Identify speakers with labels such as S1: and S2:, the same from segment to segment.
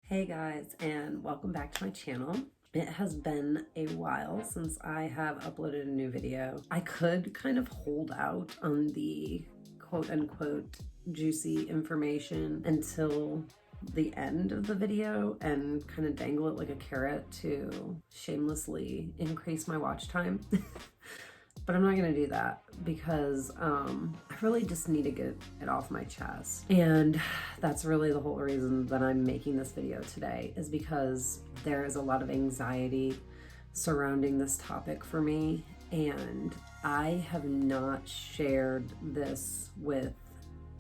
S1: Hey guys, and welcome back to my channel. It has been a while since I have uploaded a new video. I could kind of hold out on the quote unquote juicy information until the end of the video and kind of dangle it like a carrot to shamelessly increase my watch time. But I'm not gonna do that because I really just need to get it off my chest. And that's really the whole reason that I'm making this video today, is because there is a lot of anxiety surrounding this topic for me. And I have not shared this with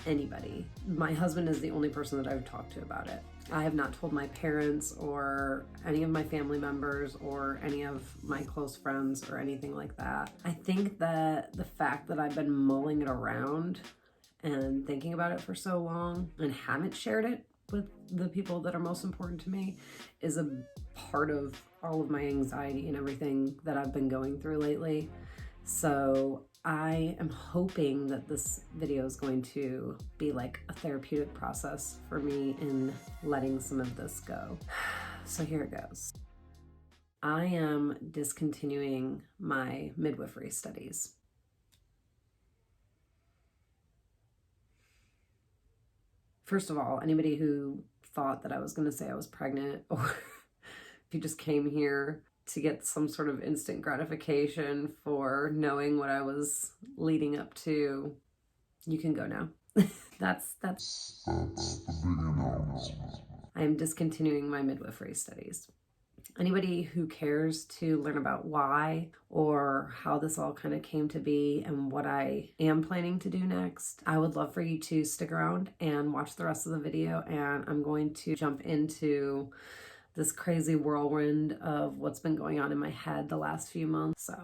S1: anybody. My husband is the only person that I've talked to about it. I have not told my parents or any of my family members or any of my close friends or anything like that. I think that the fact that I've been mulling it around and thinking about it for so long and haven't shared it with the people that are most important to me is a part of all of my anxiety and everything that I've been going through lately. So I am hoping that this video is going to be like a therapeutic process for me in letting some of this go. So here it goes. I am discontinuing my midwifery studies. First of all, anybody who thought that I was going to say I was pregnant, or if you just came here to get some sort of instant gratification for knowing what I was leading up to, you can go now. That's the big announcement. I am discontinuing my midwifery studies. Anybody who cares to learn about why or how this all kind of came to be and what I am planning to do next, I would love for you to stick around and watch the rest of the video, and I'm going to jump into this crazy whirlwind of what's been going on in my head the last few months. So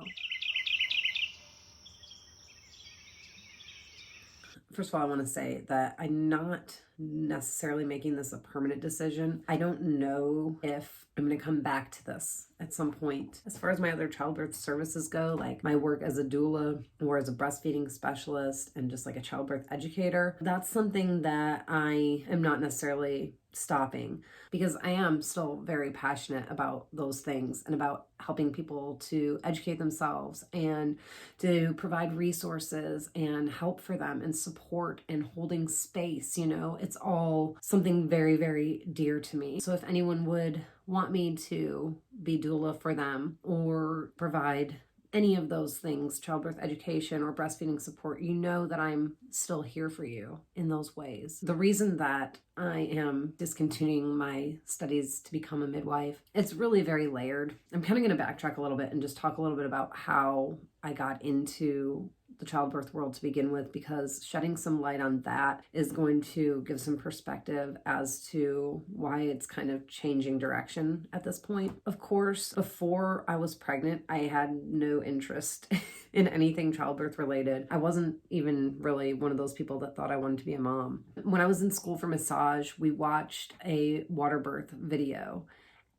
S1: first of all, I want to say that I'm not necessarily making this a permanent decision. I don't know if I'm going to come back to this at some point. As far as my other childbirth services go, like my work as a doula or as a breastfeeding specialist and just like a childbirth educator, that's something that I am not necessarily stopping, because I am still very passionate about those things and about helping people to educate themselves and to provide resources and help for them and support and holding space. You know, it's all something very, very dear to me. So if anyone would want me to be doula for them or provide any of those things, childbirth education or breastfeeding support, you know that I'm still here for you in those ways. The reason that I am discontinuing my studies to become a midwife, it's really very layered. I'm kind of going to backtrack a little bit and just talk a little bit about how I got into the childbirth world to begin with, because shedding some light on that is going to give some perspective as to why it's kind of changing direction at this point. Of course, before I was pregnant, I had no interest in anything childbirth related. I wasn't even really one of those people that thought I wanted to be a mom. When I was in school for massage, we watched a water birth video,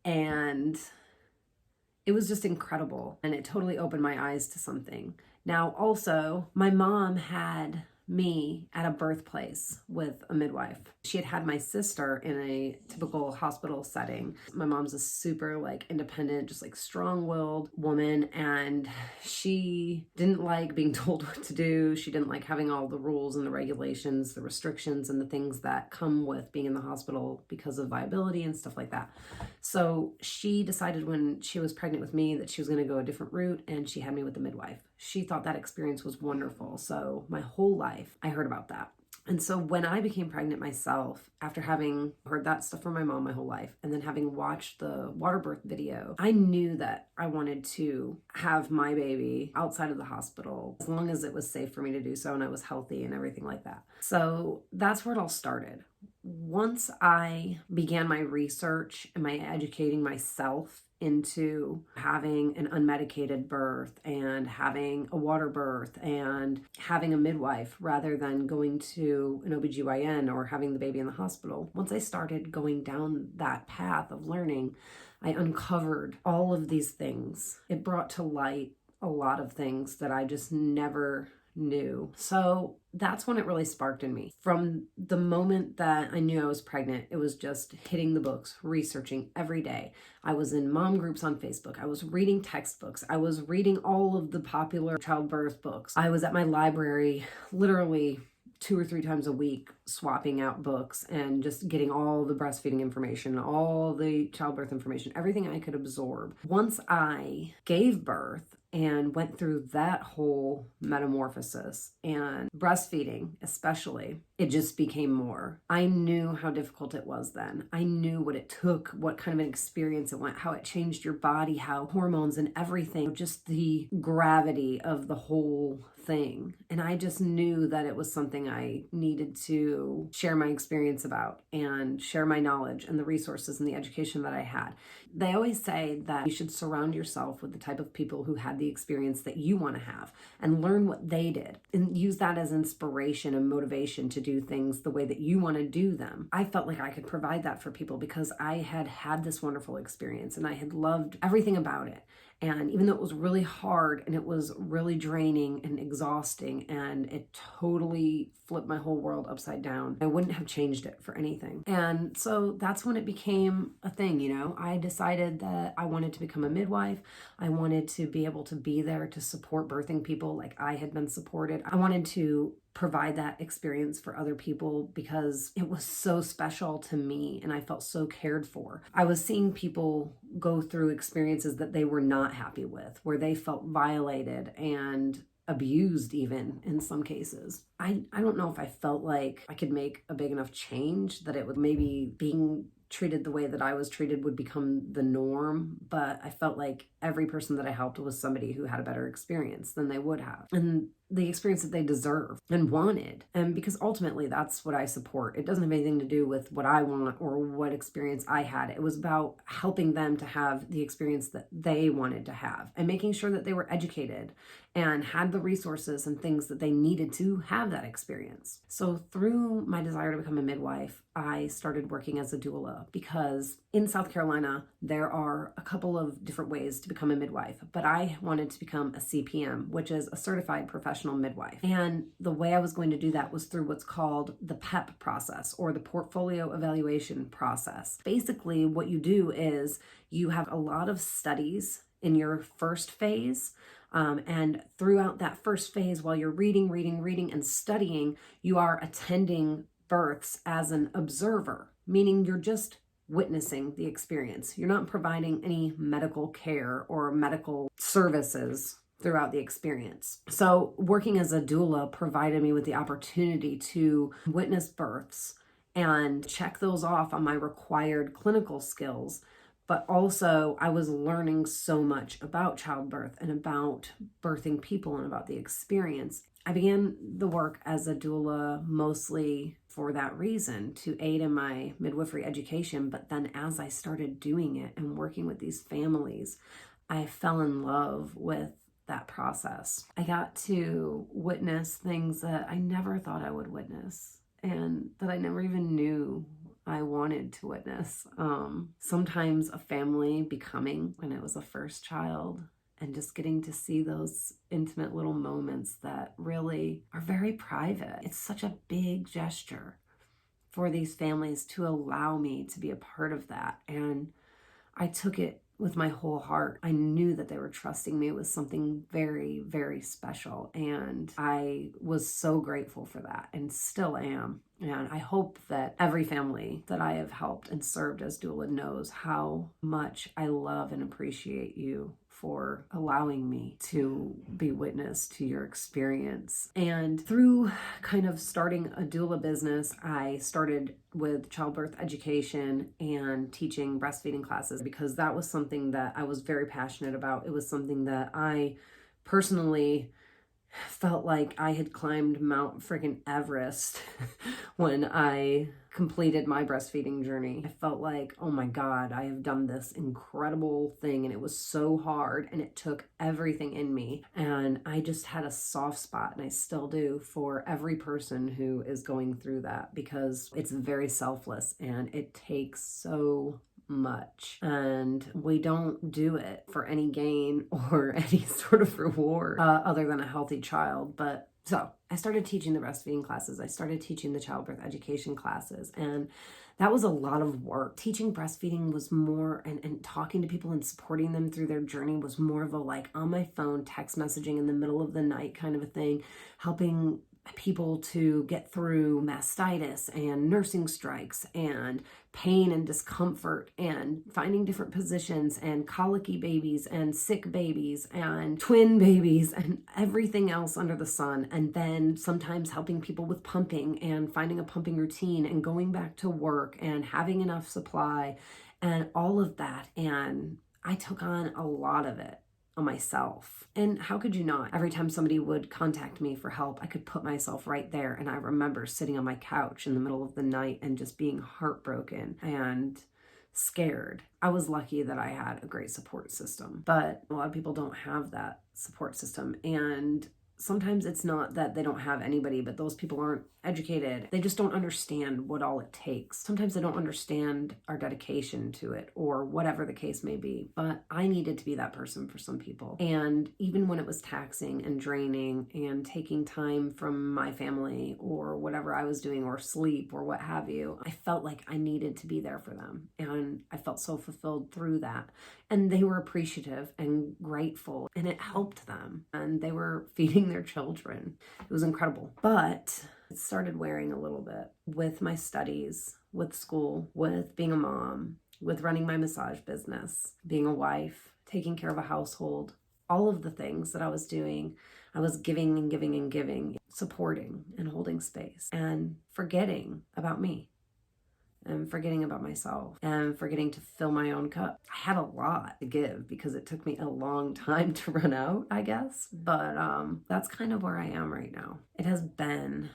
S1: and it was just incredible, and it totally opened my eyes to something. Now, also, my mom had me at a birthplace with a midwife. She had my sister in a typical hospital setting. My mom's a super independent, just strong-willed woman, and she didn't like being told what to do. She didn't like having all the rules and the regulations, the restrictions, and the things that come with being in the hospital because of viability and stuff like that. So she decided when she was pregnant with me that she was going to go a different route, and she had me with the midwife. She thought that experience was wonderful. So my whole life, I heard about that. And so when I became pregnant myself, after having heard that stuff from my mom my whole life, and then having watched the water birth video, I knew that I wanted to have my baby outside of the hospital as long as it was safe for me to do so and I was healthy and everything like that. So that's where it all started. Once I began my research and my educating myself into having an unmedicated birth and having a water birth and having a midwife rather than going to an OBGYN or having the baby in the hospital, once I started going down that path of learning, I uncovered all of these things. It brought to light a lot of things that I just never new. So that's when it really sparked in me. From the moment that I knew I was pregnant, it was just hitting the books, researching every day. I was in mom groups on Facebook. I was reading textbooks. I was reading all of the popular childbirth books. I was at my library literally 2 or 3 times a week, swapping out books and just getting all the breastfeeding information, all the childbirth information, everything I could absorb. Once I gave birth and went through that whole metamorphosis, and breastfeeding especially, it just became more. I knew how difficult it was then. I knew what it took, what kind of an experience it went, how it changed your body, how hormones and everything, just the gravity of the whole thing. And I just knew that it was something I needed to share my experience about and share my knowledge and the resources and the education that I had. They always say that you should surround yourself with the type of people who had the experience that you want to have and learn what they did and use that as inspiration and motivation to do things the way that you want to do them. I felt like I could provide that for people because I had had this wonderful experience and I had loved everything about it. And even though it was really hard and it was really draining and exhausting and it totally flipped my whole world upside down, I wouldn't have changed it for anything. And so that's when it became a thing, you know. I decided that I wanted to become a midwife. I wanted to be able to be there to support birthing people like I had been supported. I wanted to provide that experience for other people because it was so special to me and I felt so cared for. I was seeing people go through experiences that they were not happy with, where they felt violated and abused even in some cases. I don't know if I felt like I could make a big enough change that it would maybe being treated the way that I was treated would become the norm, but I felt like every person that I helped was somebody who had a better experience than they would have, and the experience that they deserved and wanted. And because ultimately that's what I support. It doesn't have anything to do with what I want or what experience I had. It was about helping them to have the experience that they wanted to have and making sure that they were educated and had the resources and things that they needed to have that experience. So through my desire to become a midwife, I started working as a doula because in South Carolina, there are a couple of different ways to become a midwife, but I wanted to become a CPM, which is a certified professional midwife. And the way I was going to do that was through what's called the PEP process, or the portfolio evaluation process. Basically, what you do is you have a lot of studies in your first phase. And throughout that first phase, while you're reading, and studying, you are attending births as an observer, meaning you're just witnessing the experience. You're not providing any medical care or medical services throughout the experience. So working as a doula provided me with the opportunity to witness births and check those off on my required clinical skills. But also I was learning so much about childbirth and about birthing people and about the experience. I began the work as a doula mostly for that reason, to aid in my midwifery education. But then as I started doing it and working with these families, I fell in love with that process. I got to witness things that I never thought I would witness and that I never even knew I wanted to witness. Sometimes a family becoming when it was a first child, and just getting to see those intimate little moments that really are very private. It's such a big gesture for these families to allow me to be a part of that. And I took it with my whole heart. I knew that they were trusting me with something very, very special. And I was so grateful for that and still am. And I hope that every family that I have helped and served as doula knows how much I love and appreciate you for allowing me to be witness to your experience. And through kind of starting a doula business, I started with childbirth education and teaching breastfeeding classes because that was something that I was very passionate about. It was something that I personally felt like I had climbed Mount freaking Everest when I completed my breastfeeding journey. I felt like, oh my God, I have done this incredible thing, and it was so hard and it took everything in me. And I just had a soft spot, and I still do, for every person who is going through that, because it's very selfless and it takes so much, and we don't do it for any gain or any sort of reward other than a healthy child. But So I started teaching the breastfeeding classes. I started teaching the childbirth education classes. And that was a lot of work. Teaching breastfeeding was more, and talking to people and supporting them through their journey was more of a like on my phone, text messaging in the middle of the night kind of a thing, helping people to get through mastitis and nursing strikes and pain and discomfort and finding different positions and colicky babies and sick babies and twin babies and everything else under the sun. And then sometimes helping people with pumping and finding a pumping routine and going back to work and having enough supply and all of that. And I took on a lot of it on myself. And how could you not? Every time somebody would contact me for help, I could put myself right there. And I remember sitting on my couch in the middle of the night and just being heartbroken and scared. I was lucky that I had a great support system, but a lot of people don't have that support system. And sometimes it's not that they don't have anybody, but those people aren't educated. They just don't understand what all it takes. Sometimes they don't understand our dedication to it or whatever the case may be. But I needed to be that person for some people. And even when it was taxing and draining and taking time from my family or whatever I was doing or sleep or what have you, I felt like I needed to be there for them. And I felt so fulfilled through that. And they were appreciative and grateful, and it helped them. And they were feeding their children. It was incredible. But it started wearing a little bit with my studies, with school, with being a mom, with running my massage business, being a wife, taking care of a household, all of the things that I was doing. I was giving and giving and giving, supporting and holding space and forgetting about me. And forgetting about myself and forgetting to fill my own cup. I had a lot to give because it took me a long time to run out, I guess. But that's kind of where I am right now. It has been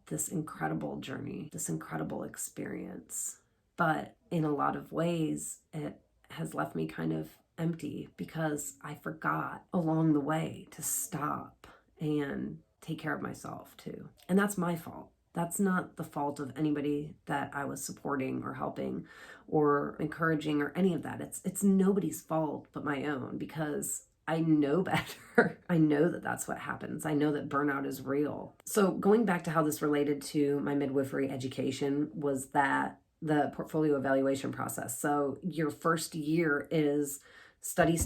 S1: this incredible journey, this incredible experience. But in a lot of ways, it has left me kind of empty because I forgot along the way to stop and take care of myself too. And that's my fault. That's not the fault of anybody that I was supporting or helping or encouraging or any of that. It's nobody's fault but my own because I know better. I know that that's what happens. I know that burnout is real. So going back to how this related to my midwifery education was that the portfolio evaluation process. So your first year is study,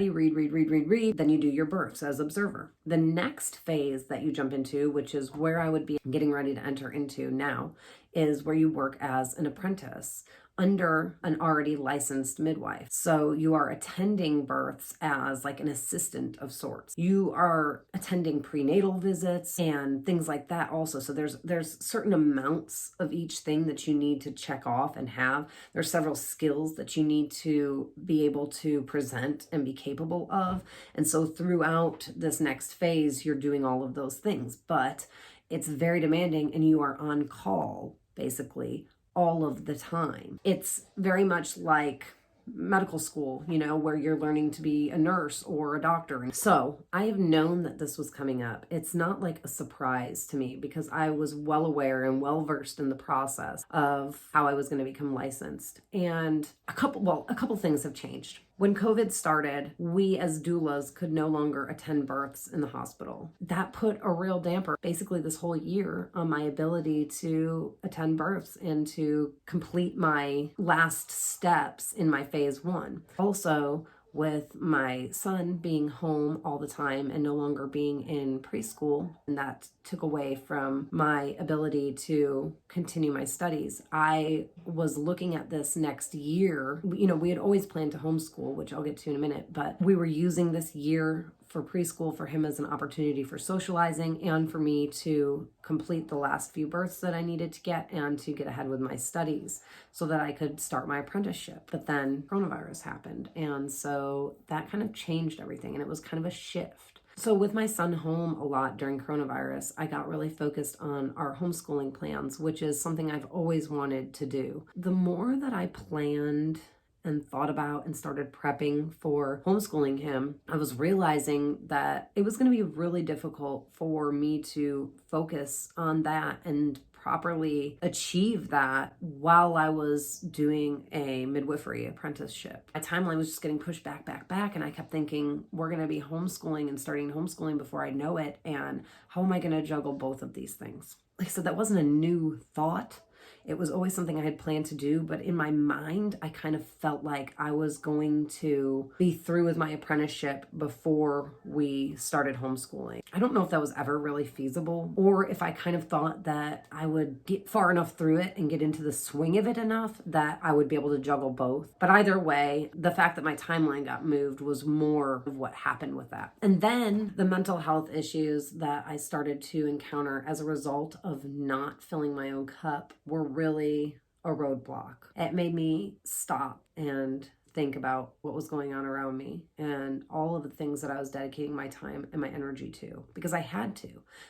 S1: read. Then you do your births as observer. The next phase that you jump into, which is where I would be getting ready to enter into now, is where you work as an apprentice under an already licensed midwife. So you are attending births as like an assistant of sorts. You are attending prenatal visits and things like that also. So there's certain amounts of each thing that you need to check off and have. There's several skills that you need to be able to present and be capable of. And so throughout this next phase, you're doing all of those things, but it's very demanding and you are on call basically all of the time. It's very much like medical school, where you're learning to be a nurse or a doctor. So I have known that this was coming up. It's not like a surprise to me because I was well aware and well versed in the process of how I was going to become licensed. And a couple things have changed. When COVID started, we as doulas could no longer attend births in the hospital. That put a real damper, basically this whole year, on my ability to attend births and to complete my last steps in my phase 1. Also, with my son being home all the time and no longer being in preschool, and that took away from my ability to continue my studies. I was looking at this next year. We had always planned to homeschool, which I'll get to in a minute, but we were using this year for preschool for him as an opportunity for socializing and for me to complete the last few births that I needed to get and to get ahead with my studies so that I could start my apprenticeship. But then coronavirus happened. And so that kind of changed everything. And it was kind of a shift. So with my son home a lot during coronavirus, I got really focused on our homeschooling plans, which is something I've always wanted to do. The more that I planned and thought about and started prepping for homeschooling him, I was realizing that it was going to be really difficult for me to focus on that and properly achieve that while I was doing a midwifery apprenticeship. My timeline was just getting pushed back, and I kept thinking, we're going to be homeschooling and starting homeschooling before I know it, and how am I going to juggle both of these things? Like I said, that wasn't a new thought. It was always something I had planned to do, but in my mind, I kind of felt like I was going to be through with my apprenticeship before we started homeschooling. I don't know if that was ever really feasible, or if I kind of thought that I would get far enough through it and get into the swing of it enough that I would be able to juggle both. But either way, the fact that my timeline got moved was more of what happened with that. And then the mental health issues that I started to encounter as a result of not filling my own cup were really a roadblock. It made me stop and think about what was going on around me and all of the things that I was dedicating my time and my energy to, because I had to.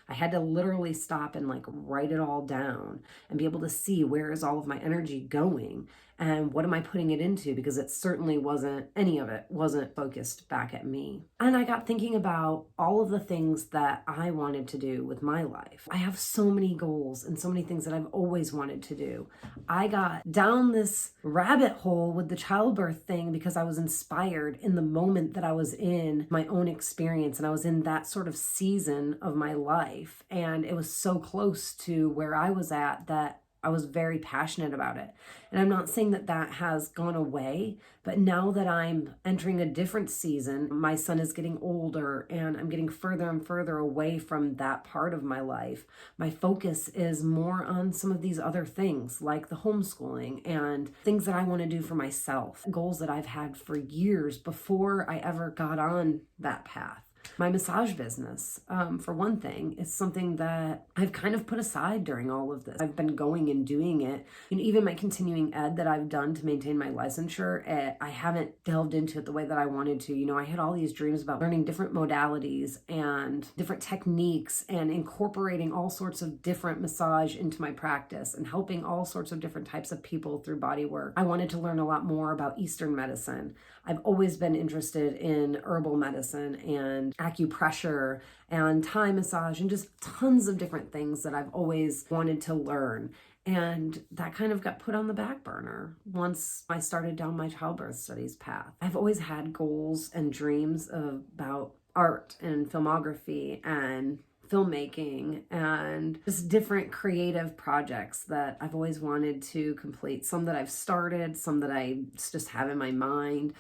S1: I had to literally stop and like write it all down and be able to see where is all of my energy going and what am I putting it into, because it certainly wasn't, any of it wasn't focused back at me. And I got thinking about all of the things that I wanted to do with my life. I have so many goals and so many things that I've always wanted to do. I got down this rabbit hole with the childbirth thing because I was inspired in the moment that I was in my own experience, and I was in that sort of season of my life, and it was so close to where I was at that I was very passionate about it. And I'm not saying that that has gone away, but now that I'm entering a different season, my son is getting older and I'm getting further and further away from that part of my life. My focus is more on some of these other things like the homeschooling and things that I want to do for myself, goals that I've had for years before I ever got on that path. My massage business, for one thing, is something that I've kind of put aside during all of this. I've been going and doing it. And even my continuing ed that I've done to maintain my licensure, I haven't delved into it the way that I wanted to. You know, I had all these dreams about learning different modalities and different techniques and incorporating all sorts of different massage into my practice and helping all sorts of different types of people through body work. I wanted to learn a lot more about Eastern medicine. I've always been interested in herbal medicine and acupressure and Thai massage and just tons of different things that I've always wanted to learn. And that kind of got put on the back burner once I started down my childbirth studies path. I've always had goals and dreams about art and filmography and filmmaking and just different creative projects that I've always wanted to complete. Some that I've started, some that I just have in my mind.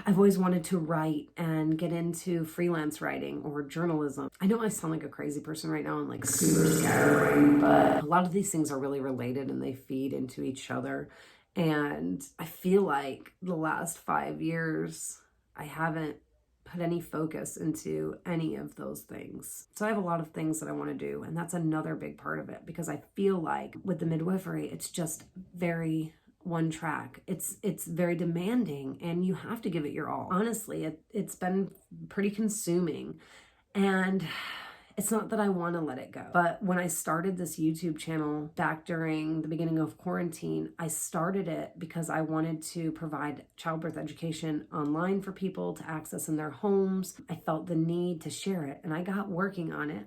S1: I've always wanted to write and get into freelance writing or journalism. I know I sound like a crazy person right now and like super scary, but a lot of these things are really related and they feed into each other. And I feel like the last 5 years, I haven't put any focus into any of those things. So I have a lot of things that I want to do, and that's another big part of it, because I feel like with the midwifery, it's just very one track. It's very demanding and you have to give it your all. Honestly, it's been pretty consuming, and it's not that I want to let it go. But when I started this YouTube channel back during the beginning of quarantine, I started it because I wanted to provide childbirth education online for people to access in their homes. I felt the need to share it, and I got working on it.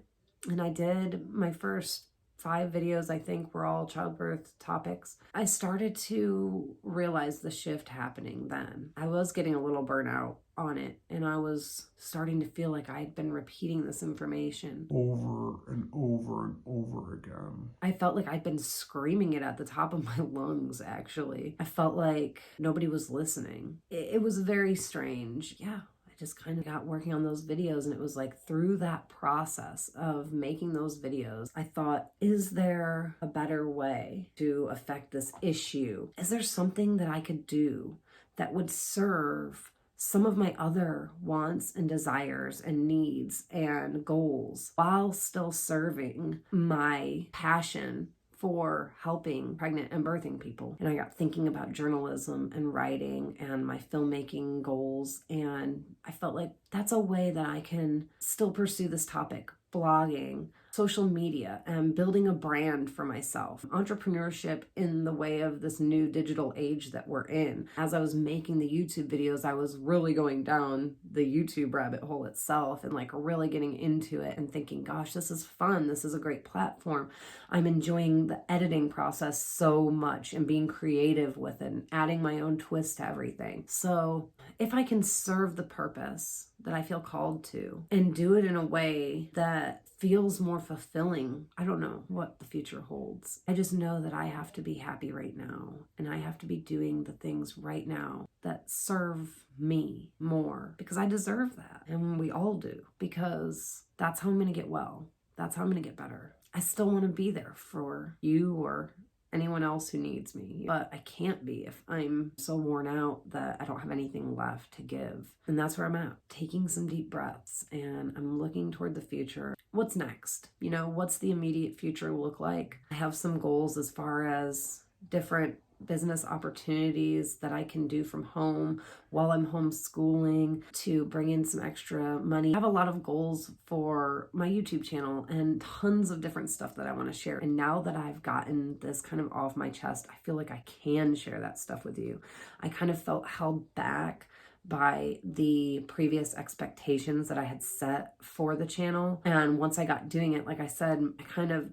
S1: And I did my first 5 videos, I think, were all childbirth topics. I started to realize the shift happening then. I was getting a little burnout on it, and I was starting to feel like I'd been repeating this information
S2: over and over and over again.
S1: I felt like I'd been screaming it at the top of my lungs, actually. I felt like nobody was listening. It was very strange. Yeah. Just kind of got working on those videos, and it was like through that process of making those videos, I thought, is there a better way to affect this issue? Is there something that I could do that would serve some of my other wants and desires and needs and goals while still serving my passion for helping pregnant and birthing people? And I got thinking about journalism and writing and my filmmaking goals, and I felt like that's a way that I can still pursue this topic, blogging, social media and building a brand for myself, entrepreneurship in the way of this new digital age that we're in. As I was making the YouTube videos, I was really going down the YouTube rabbit hole itself and like really getting into it and thinking, gosh, this is fun. This is a great platform. I'm enjoying the editing process so much and being creative with it and adding my own twist to everything. So if I can serve the purpose that I feel called to and do it in a way that feels more fulfilling, I don't know what the future holds. I just know that I have to be happy right now, and I have to be doing the things right now that serve me more, because I deserve that. And we all do, because that's how I'm going to get well. That's how I'm going to get better. I still want to be there for you or anyone else who needs me, but I can't be if I'm so worn out that I don't have anything left to give. And that's where I'm at, taking some deep breaths, and I'm looking toward the future. What's next? You know, what's the immediate future look like? I have some goals as far as different business opportunities that I can do from home while I'm homeschooling to bring in some extra money. I have a lot of goals for my YouTube channel and tons of different stuff that I want to share. And now that I've gotten this kind of off my chest, I feel like I can share that stuff with you. I kind of felt held back by the previous expectations that I had set for the channel. And once I got doing it, like I said, I kind of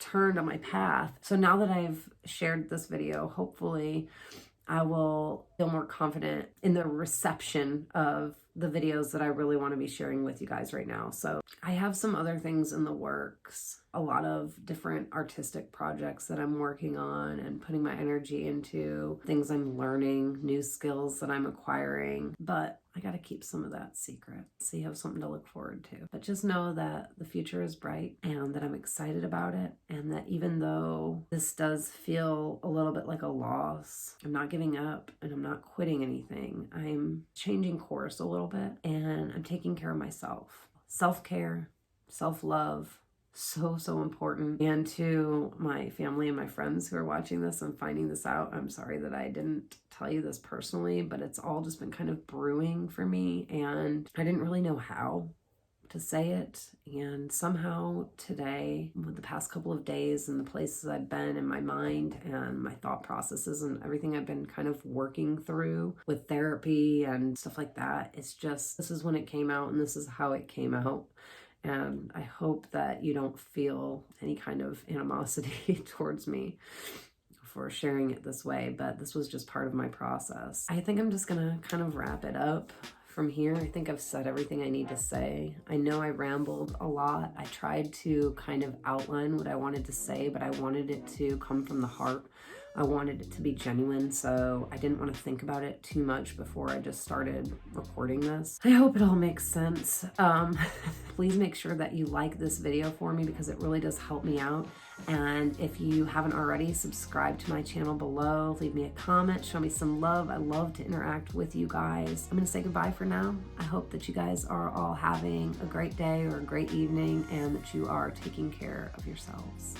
S1: turned on my path. So now that I've shared this video, hopefully I will feel more confident in the reception of the videos that I really want to be sharing with you guys right now. So I have some other things in the works, a lot of different artistic projects that I'm working on and putting my energy into, things I'm learning, new skills that I'm acquiring, but I got to keep some of that secret, so you have something to look forward to. But just know that the future is bright and that I'm excited about it, and that even though this does feel a little bit like a loss, I'm not giving up and I'm not quitting anything. I'm changing course a little bit, and I'm taking care of myself. Self-care, self-love, so important. And to my family and my friends who are watching this and finding this out, I'm sorry that I didn't tell you this personally, but it's all just been kind of brewing for me, and I didn't really know how to say it. And somehow today, with the past couple of days and the places I've been in my mind and my thought processes and everything I've been kind of working through with therapy and stuff like that, it's just, this is when it came out and this is how it came out. And I hope that you don't feel any kind of animosity towards me for sharing it this way, but this was just part of my process. I think I'm just gonna kind of wrap it up from here. I think I've said everything I need to say. I know I rambled a lot. I tried to kind of outline what I wanted to say, but I wanted it to come from the heart. I wanted it to be genuine, so I didn't want to think about it too much before I just started recording this. I hope it all makes sense. Please make sure that you like this video for me, because it really does help me out. And if you haven't already, subscribe to my channel below, leave me a comment, show me some love. I love to interact with you guys. I'm gonna say goodbye for now. I hope that you guys are all having a great day or a great evening, and that you are taking care of yourselves.